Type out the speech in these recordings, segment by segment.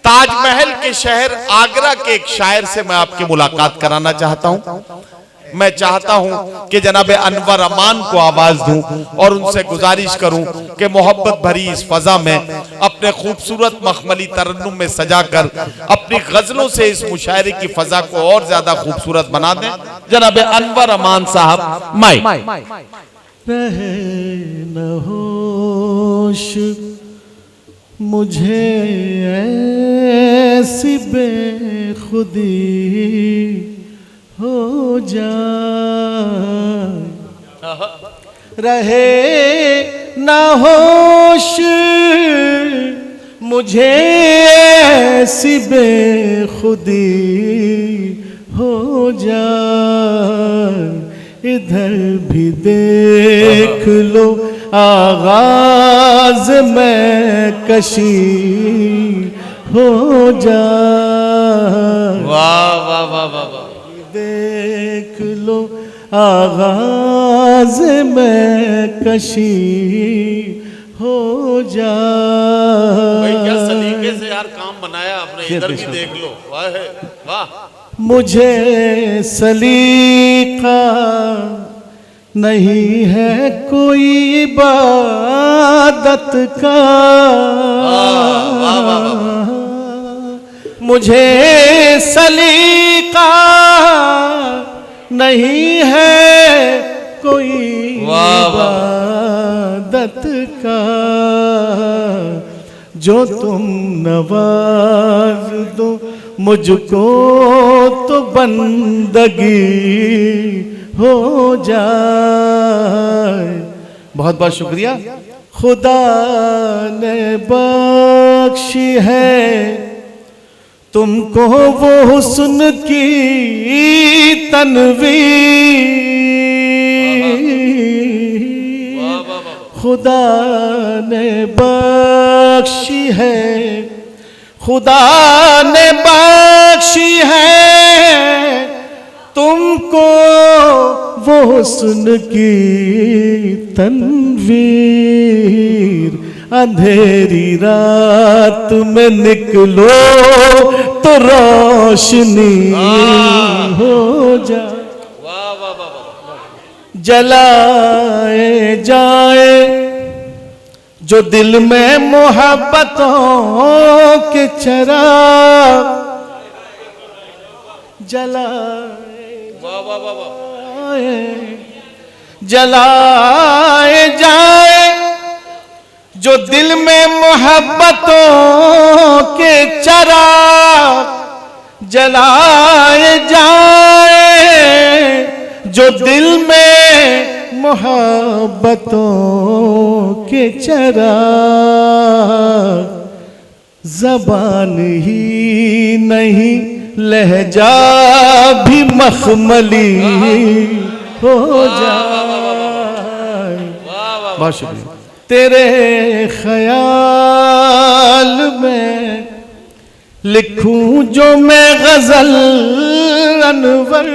ताजमहल के शहर आगरा के एक शायर से मैं आपकी मुलाकात कराना चाहता हूं। मैं चाहता हूं कि जनाब अनवर अमान को आवाज दूं और उनसे गुजारिश करूं कि मोहब्बत भरी इस फजा में अपने खूबसूरत मखमली तरन्नुम में सजाकर अपनी गजलों से इस मुशायरे की फजा को और ज्यादा खूबसूरत बना दें। जनाब अनवर अमान साहब माइक। रहे न होश मुझे ऐसी बेखुदी हो जाए, रहे न होश मुझे ऐसी बेखुदी हो जाए। इधर भी देख लो आगाज में कशी हो जाए। वाह वाह वाह वाह वाह। देख लो आगाज में कशी हो जाए। भाई क्या सलीके से यार काम बनाया आपने, इधर भी देख लो। वाह वाह। मुझे सलीका नहीं है कोई इबादत का, मुझे सलीका नहीं है कोई इबादत का। जो तुम नवाज दो मुझको तो बंदगी हो जाए। बहुत बहुत शुक्रिया। खुदा ने बख्शी है तुमको वो हुस्न की तनवीर, खुदा ने बख्शी है, खुदा ने बख्शी है तुमको वो हुस्न की तनवीर। अंधेरी रात में निकलो तो रोशनी हो जा, जलाए जाए जो दिल में मोहब्बतों के चिराग, जलाए जाए जो दिल में मोहब्बतों के चिराग, जलाए जाए जो दिल में मोहब्बतों के चिराग। ज़बान ही नहीं लहजा भी मखमली हो जाए। बहुत शुक्रिया। तेरे ख्याल में लिखूं जो मैं गजल अनवर,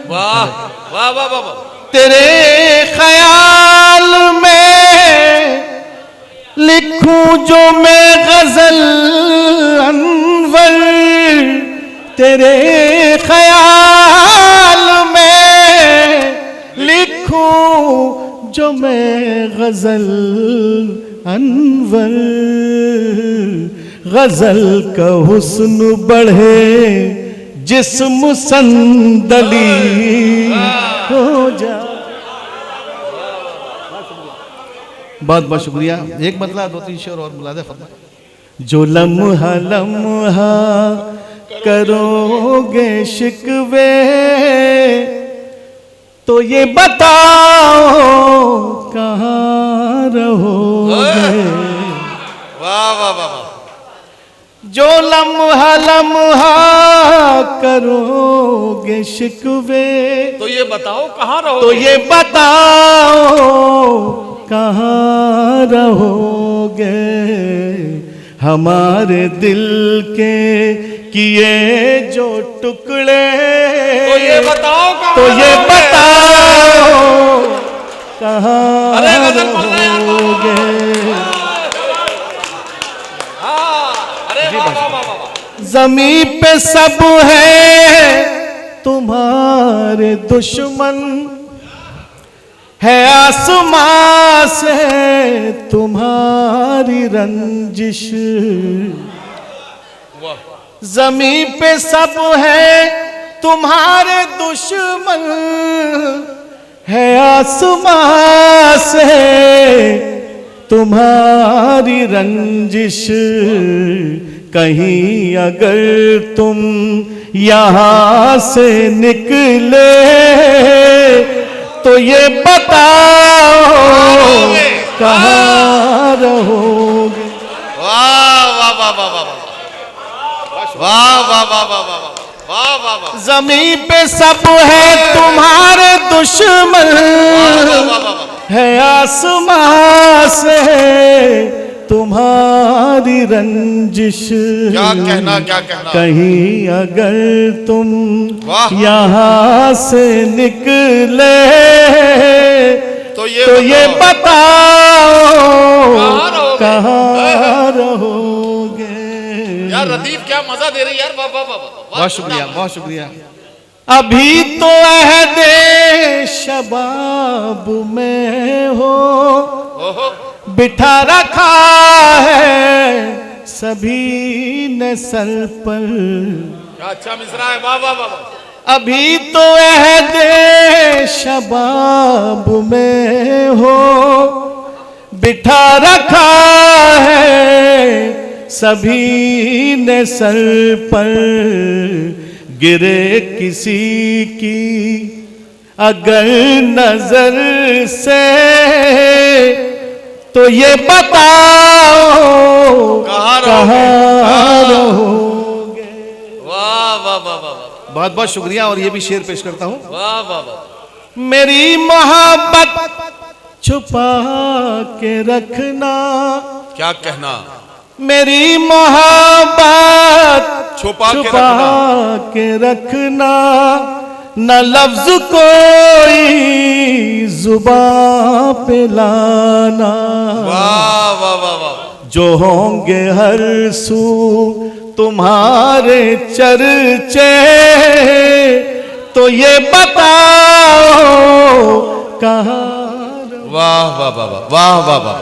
वाह वाह वाह वाह। तेरे ख्याल में लिखूं जो मैं गजल अनवर, तेरे ख्याल में लिखूं जो मैं गजल अनवर। गजल का हुस्न बढ़े जिस्म संदली हो जा। बहुत बहुत शुक्रिया। एक मतलब दो तीन शेर और मुलादे फरमा। जो लम्हा लम्हा करोगे शिकवे तो ये बताओ कहाँ रहोगे। वाह वाह वाह। जो लम्हा लम्हा करोगे शिकवे तो ये बताओ कहाँ रहोगे, तो ये बताओ कहाँ रहोगे। हमारे दिल के किए जो टुकड़े तो ये बताओ कहाँ, तो ये बताओ कहाँ रहोगे। अरे वाह वाह जमी पे सब है तुम्हारे दुश्मन, है आसमां से तुम्हारी रंजिश। जमी पे सब है तुम्हारे दुश्मन, है आसमां से तुम्हारी रंजिश। कहीं अगर तुम यहाँ से निकले तो ये बताओ कहाँ रहोगे। वाह वाह वाह वाह वाह वाह वाह वाह वाह वाह वाह वाह वाह। जमीन पे सब है तुम्हारे दुश्मन, है आसमां से तुम्हारी रंजिश। क्या कहना क्या कहना। कहीं अगर तुम वाह। यहाँ से निकले तो ये बताओ कहाँ रहोगे? कहाँ रहोगे। यार रदीफ क्या मजा दे रही यार। वाह वाह वाह वाह। बहुत शुक्रिया बहुत शुक्रिया। अभी तो अहदे शबाब में हो, ओहो। बिठा रखा है सभी ने सर पर। क्या अच्छा मिसरा है। वाह वाह वाह वाह। अभी तो अहदे शबाब में हो, बिठा रखा है सभी ने सर पर। गिरे किसी की अगर नजर से तो ये बताओ कहाँ रहोगे। वाह वाह वाह वाह। बहुत बहुत शुक्रिया। और ये भी शेर पेश करता हूँ। वाह वाह वाह। मेरी मोहब्बत छुपा के रखना, क्या कहना। मेरी मोहब्बत छुपा के रखना, न लफ्ज कोई जुबां पे लाना। वाह वाह वाह वाह। जो होंगे हर सू तुम्हारे चर्चे तो ये बताओ कहाँ। वाह वाह वाह वाह वाह वाह वाह।